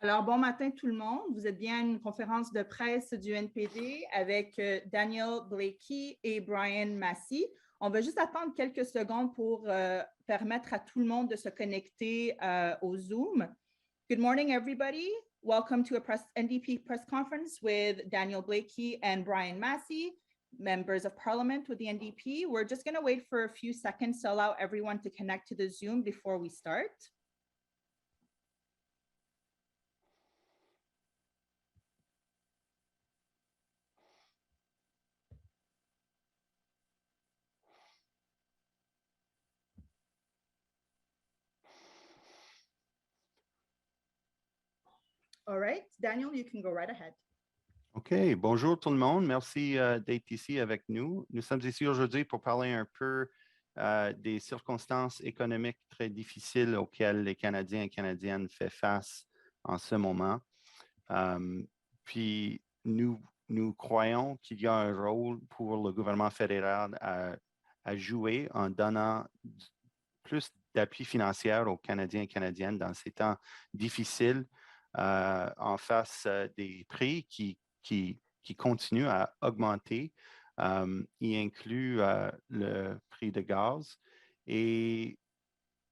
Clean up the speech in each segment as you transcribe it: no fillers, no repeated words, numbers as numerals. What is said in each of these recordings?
Alors, bon matin tout le monde. Vous êtes bien à une conférence de presse du NPD avec Daniel Blaikie et Brian Masse. On va juste attendre quelques secondes pour permettre à tout le monde de se connecter au Zoom. Good morning, everybody. Welcome to a NDP press conference with Daniel Blaikie and Brian Masse, members of parliament with the NDP. We're just going to wait for a few seconds to allow everyone to connect to the Zoom before we start. All right, Daniel, you can go right ahead. OK, bonjour tout le monde. Merci d'être ici avec nous. Nous sommes ici aujourd'hui pour parler un peu des circonstances économiques très difficiles auxquelles les Canadiens et Canadiennes font face en ce moment. Puis nous croyons qu'il y a un rôle pour le gouvernement fédéral à jouer en donnant plus d'appui financier aux Canadiens et Canadiennes dans ces temps difficiles en face des prix qui continue à augmenter. Il inclut le prix de gaz. Et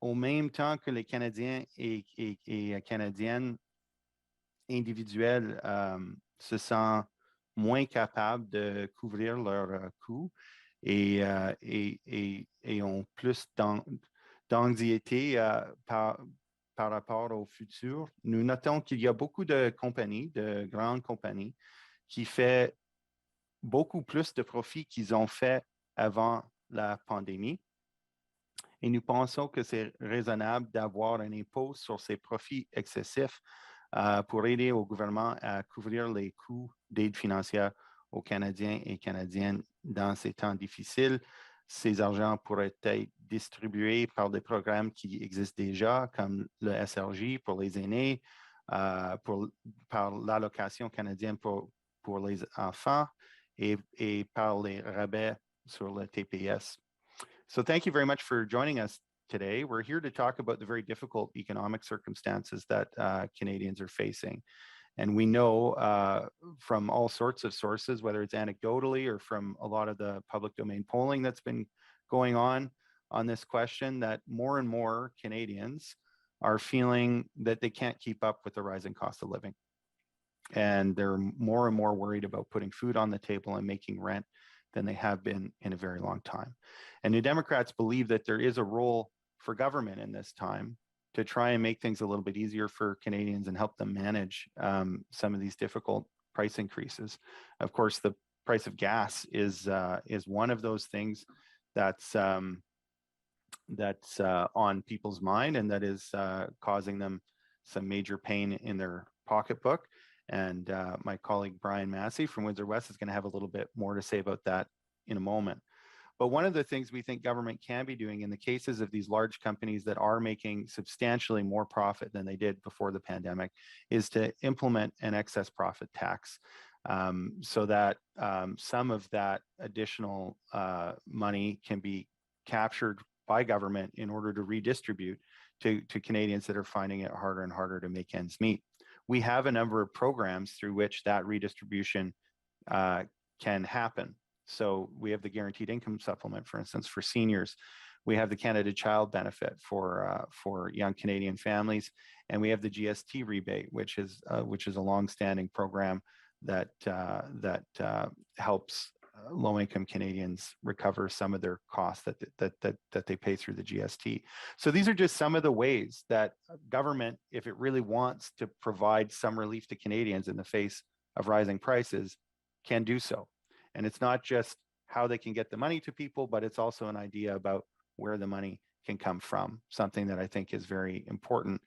au même temps que les Canadiens et Canadiennes individuels se sentent moins capables de couvrir leurs coûts et ont plus d'anxiété par rapport au futur, nous notons qu'il y a beaucoup de compagnies, de grandes compagnies, qui font beaucoup plus de profits qu'ils ont fait avant la pandémie. Et nous pensons que c'est raisonnable d'avoir un impôt sur ces profits excessifs pour aider au gouvernement à couvrir les coûts d'aide financière aux Canadiens et Canadiennes dans ces temps difficiles. Ces argents pourraient être distribués par des programmes qui existent déjà, comme le SRJ pour les aînés, par l'allocation canadienne pour les enfants et par les rabais sur le TPS. So thank you very much for joining us today. We're here to talk about the very difficult economic circumstances that Canadians are facing. And we know from all sorts of sources, whether it's anecdotally or from a lot of the public domain polling that's been going on this question, that more and more Canadians are feeling that they can't keep up with the rising cost of living. And they're more and more worried about putting food on the table and making rent than they have been in a very long time. And New Democrats believe that there is a role for government in this time to try and make things a little bit easier for Canadians and help them manage some of these difficult price increases. Of course, the price of gas is one of those things that's on people's mind and that is causing them some major pain in their pocketbook. And my colleague Brian Masse from Windsor West is going to have a little bit more to say about that in a moment. But one of the things we think government can be doing in the cases of these large companies that are making substantially more profit than they did before the pandemic is to implement an excess profit tax so that some of that additional money can be captured by government in order to redistribute to Canadians that are finding it harder and harder to make ends meet. We have a number of programs through which that redistribution can happen. So we have the guaranteed income supplement, for instance, for seniors. We have the Canada Child Benefit for young Canadian families, and we have the GST rebate, which is a long-standing program that helps low-income Canadians recover some of their costs that they pay through the GST. So these are just some of the ways that government, if it really wants to provide some relief to Canadians in the face of rising prices, can do so. And it's not just how they can get the money to people, but it's also an idea about where the money can come from, something that I think is very important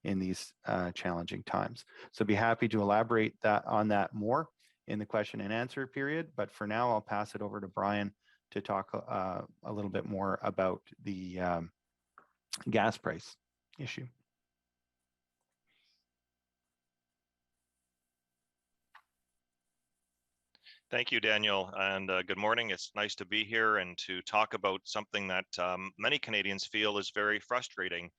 in these challenging times. So be happy to elaborate on that more in the question and answer period. But for now, I'll pass it over to Brian to talk a little bit more about the gas price issue. Thank you, Daniel, and good morning. It's nice to be here and to talk about something that many Canadians feel is very frustrating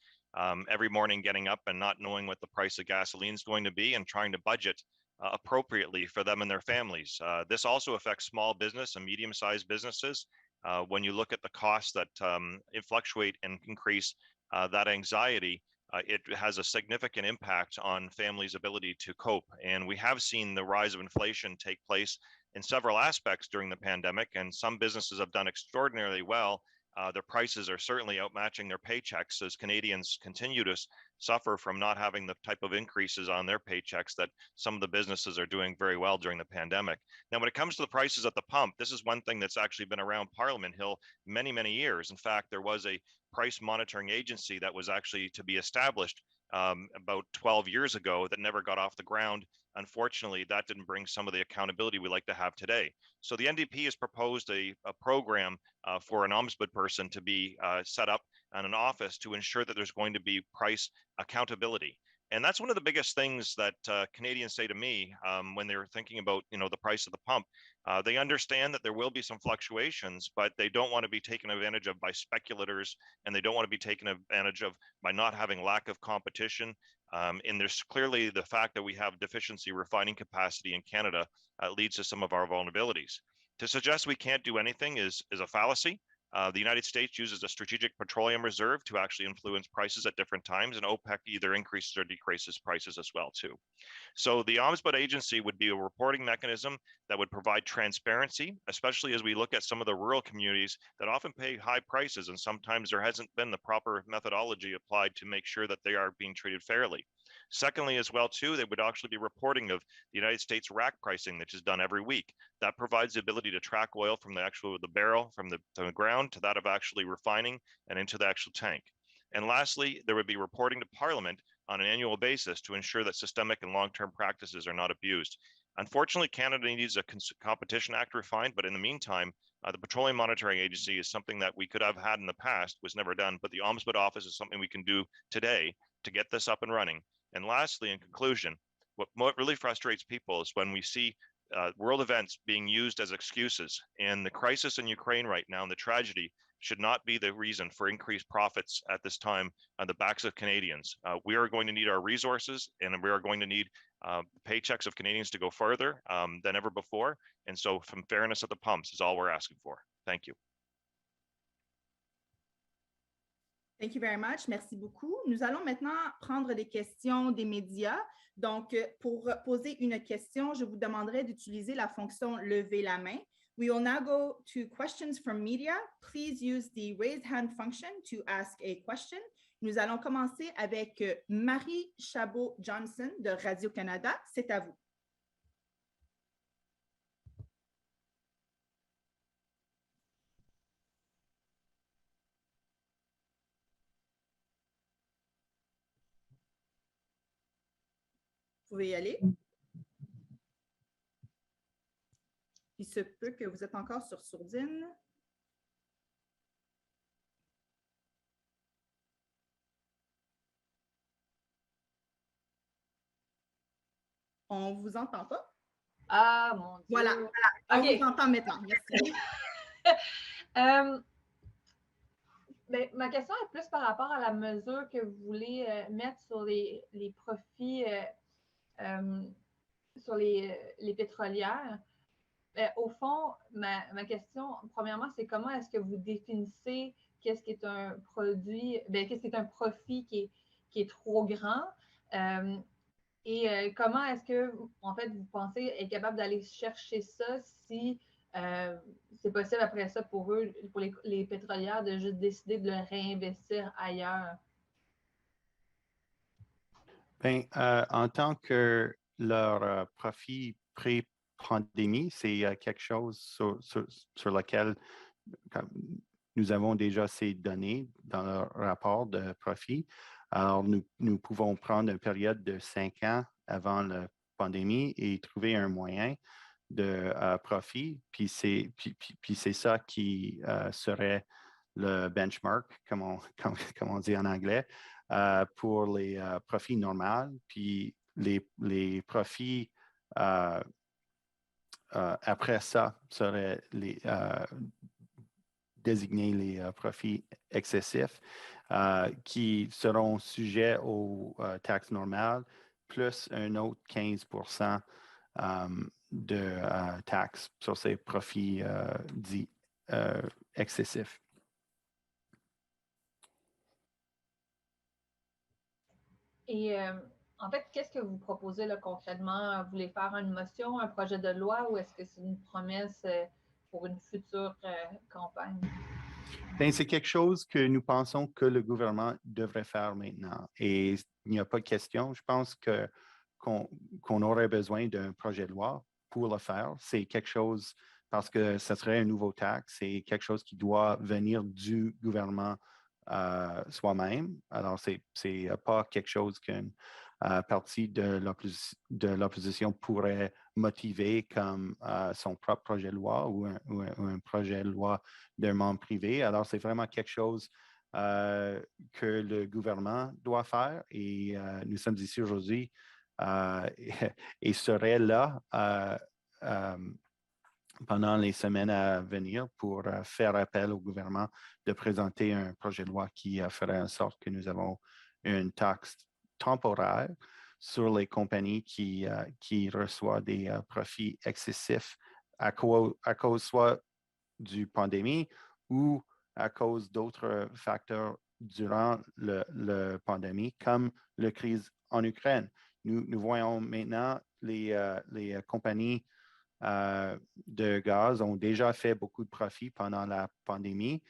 every morning getting up and not knowing what the price of gasoline is going to be and trying to budget appropriately for them and their families. This also affects small business and medium-sized businesses. When you look at the costs that fluctuate and increase, that anxiety, it has a significant impact on families' ability to cope. And we have seen the rise of inflation take place in several aspects during the pandemic, and some businesses have done extraordinarily well. Their prices are certainly outmatching their paychecks as Canadians continue to suffer from not having the type of increases on their paychecks that some of the businesses are doing very well during the pandemic. Now, when it comes to the prices at the pump, this is one thing that's actually been around Parliament Hill many, many years. In fact, there was a price monitoring agency that was actually to be established about 12 years ago that never got off the ground. Unfortunately, that didn't bring some of the accountability we like to have today. So the NDP has proposed a program for an ombudsperson to be set up in an office to ensure that there's going to be price accountability. And that's one of the biggest things that Canadians say to me when they're thinking about, the price of the pump. They understand that there will be some fluctuations, but they don't want to be taken advantage of by speculators, and they don't want to be taken advantage of by not having lack of competition. And there's clearly the fact that we have deficiency refining capacity in Canada leads to some of our vulnerabilities. To suggest we can't do anything is a fallacy. The United States uses a strategic petroleum reserve to actually influence prices at different times, and OPEC either increases or decreases prices as well too. So the Ombudsman Agency would be a reporting mechanism that would provide transparency, especially as we look at some of the rural communities that often pay high prices, and sometimes there hasn't been the proper methodology applied to make sure that they are being treated fairly. Secondly, as well too, they would actually be reporting of the United States rack pricing, which is done every week. That provides the ability to track oil from the barrel, from the ground, to that of actually refining and into the actual tank. And lastly, there would be reporting to Parliament on an annual basis to ensure that systemic and long-term practices are not abused. Unfortunately, Canada needs a Competition Act refined, but in the meantime, the Petroleum Monitoring Agency is something that we could have had in the past, was never done, but the Ombudsman Office is something we can do today to get this up and running. And lastly, in conclusion, what really frustrates people is when we see world events being used as excuses, and the crisis in Ukraine right now and the tragedy should not be the reason for increased profits at this time on the backs of Canadians. We are going to need our resources, and we are going to need paychecks of Canadians to go further than ever before. And so from fairness at the pumps is all we're asking for. Thank you. Thank you very much. Merci beaucoup. Nous allons maintenant prendre des questions des médias. Donc, pour poser une question, je vous demanderai d'utiliser la fonction « Lever la main ». We will now go to questions from media. Please use the raise hand function to ask a question. Nous allons commencer avec Marie Chabot-Johnson de Radio-Canada. C'est à vous. Vous pouvez y aller. Il se peut que vous êtes encore sur sourdine. On ne vous entend pas? Ah, mon Dieu. Voilà. On vous entend maintenant. Merci. Ben, ma question est plus par rapport à la mesure que vous voulez mettre sur les profits sur les pétrolières. Au fond, ma question, premièrement, c'est comment est-ce que vous définissez qu'est-ce qui est un produit, qu'est-ce qui est un profit qui est trop grand et comment est-ce que, en fait, vous pensez être capable d'aller chercher ça si c'est possible après ça pour eux, pour les pétrolières, de juste décider de le réinvestir ailleurs? Bien, en tant que leur profit pré-pandémie, c'est quelque chose sur lequel nous avons déjà ces données dans le rapport de profit. Alors, nous pouvons prendre une période de 5 ans avant la pandémie et trouver un moyen de profit, puis c'est ça qui serait le benchmark, comme on dit en anglais, pour les profits normaux, puis les profits après ça seraient désigner les profits excessifs. qui seront sujets aux taxes normales, plus un autre 15% de taxes sur ces profits dits excessifs. Et en fait, qu'est-ce que vous proposez là, concrètement? Vous voulez faire une motion, un projet de loi ou est-ce que c'est une promesse pour une future campagne? Bien, c'est quelque chose que nous pensons que le gouvernement devrait faire maintenant. Et il n'y a pas de question. Je pense qu'on aurait besoin d'un projet de loi pour le faire. C'est quelque chose, parce que ce serait un nouveau taxe, c'est quelque chose qui doit venir du gouvernement soi-même. Alors, c'est pas quelque chose qu'une partie de l'opposition pourrait motiver comme son propre projet de loi ou un projet de loi d'un membre privé. Alors, c'est vraiment quelque chose que le gouvernement doit faire et nous sommes ici aujourd'hui et serait là pendant les semaines à venir pour faire appel au gouvernement de présenter un projet de loi qui ferait en sorte que nous avons une taxe temporaire sur les compagnies qui reçoivent des profits excessifs à cause soit du pandémie ou à cause d'autres facteurs durant la pandémie, comme la crise en Ukraine. Nous voyons maintenant les compagnies de gaz ont déjà fait beaucoup de profits pendant la pandémie.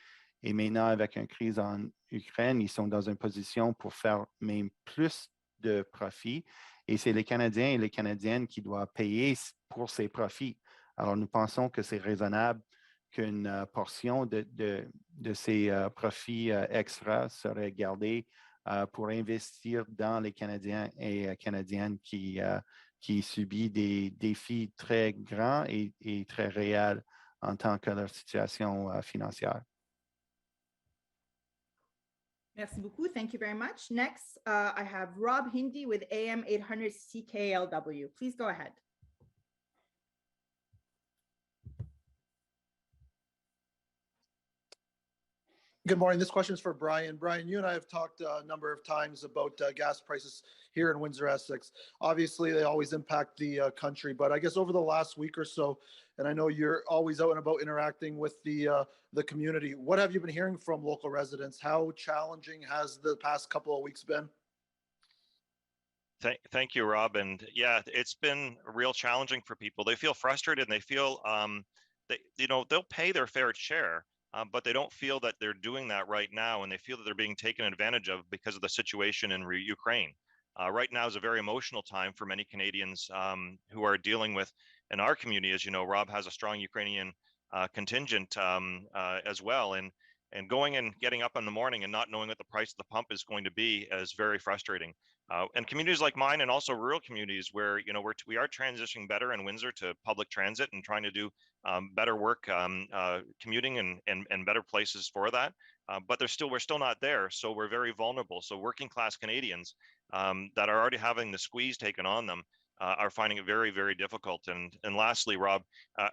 Et maintenant, avec une crise en Ukraine, ils sont dans une position pour faire même plus de profits. Et c'est les Canadiens et les Canadiennes qui doivent payer pour ces profits. Alors, nous pensons que c'est raisonnable qu'une portion de ces profits extra serait gardée pour investir dans les Canadiens et Canadiennes qui subit des défis très grands et très réels en tant que leur situation financière. Merci beaucoup. Thank you very much. Next, I have Rob Hindi with AM 800 CKLW. Please go ahead. Good morning. This question is for Brian. Brian, you and I have talked a number of times about gas prices here in Windsor-Essex. Obviously, they always impact the country, but I guess over the last week or so, and I know you're always out and about interacting with the community, what have you been hearing from local residents? How challenging has the past couple of weeks been? Thank you, Rob. And yeah, it's been real challenging for people. They feel frustrated and they feel, they'll pay their fair share. But they don't feel that they're doing that right now, and they feel that they're being taken advantage of because of the situation in Ukraine. Right now is a very emotional time for many Canadians who are dealing with, in our community, as you know, Rob has a strong Ukrainian contingent as well. And going and getting up in the morning and not knowing what the price of the pump is going to be is very frustrating. And communities like mine and also rural communities where, we are transitioning better in Windsor to public transit and trying to do better work commuting and better places for that. But we're still not there. So we're very vulnerable. So working class Canadians that are already having the squeeze taken on them are finding it very, very difficult. And lastly, Rob,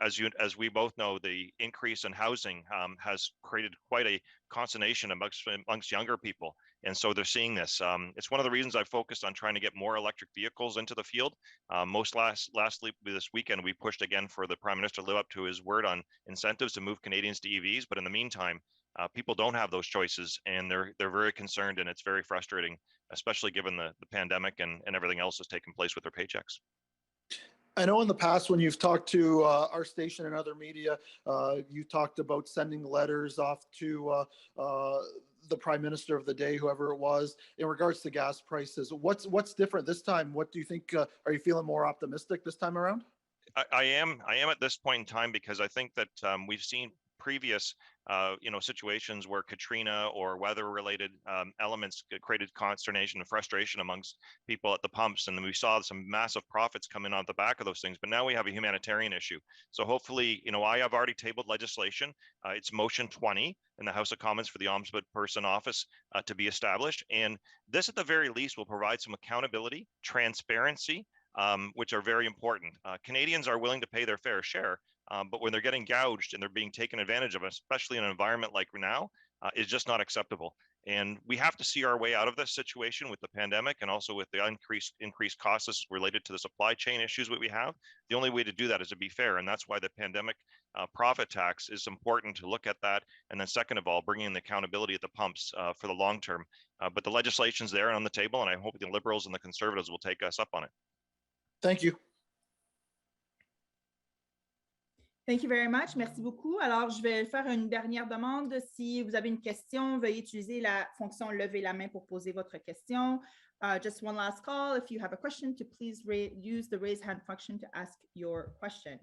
as we both know, the increase in housing has created quite a consternation amongst younger people. And so they're seeing this. It's one of the reasons I focused on trying to get more electric vehicles into the field. Lastly, this weekend, we pushed again for the Prime Minister to live up to his word on incentives to move Canadians to EVs. But in the meantime, people don't have those choices, and they're very concerned, and it's very frustrating, especially given the pandemic and everything else that's taken place with their paychecks. I know in the past when you've talked to our station and other media, you talked about sending letters off to the Prime Minister of the day, whoever it was, in regards to gas prices. What's different this time? What do you think? Are you feeling more optimistic this time around? I am at this point in time, because I think that we've seen previous situations where Katrina or weather-related elements created consternation and frustration amongst people at the pumps, and then we saw some massive profits come in on the back of those things. But now we have a humanitarian issue. So hopefully, I have already tabled legislation. It's motion 20 in the House of Commons for the Ombudsman office to be established, and this at the very least will provide some accountability, transparency, which are very important. Canadians are willing to pay their fair share, but when they're getting gouged and they're being taken advantage of, especially in an environment like now, is just not acceptable. And we have to see our way out of this situation with the pandemic and also with the increased costs related to the supply chain issues that we have. The only way to do that is to be fair. And that's why the pandemic profit tax is important to look at that. And then second of all, bringing in the accountability at the pumps for the long term. But the legislation's there and on the table, and I hope the Liberals and the Conservatives will take us up on it. Thank you. Thank you very much. Merci beaucoup. Alors, je vais faire une dernière demande. Si vous avez une question, veuillez utiliser la fonction lever la main pour poser votre question. Just one last call. If you have a question, to please use the raise hand function to ask your question.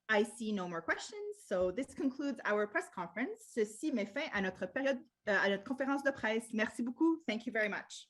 I see no more questions. So this concludes our press conference. Ceci met fin à notre conférence de presse. Merci beaucoup. Thank you very much.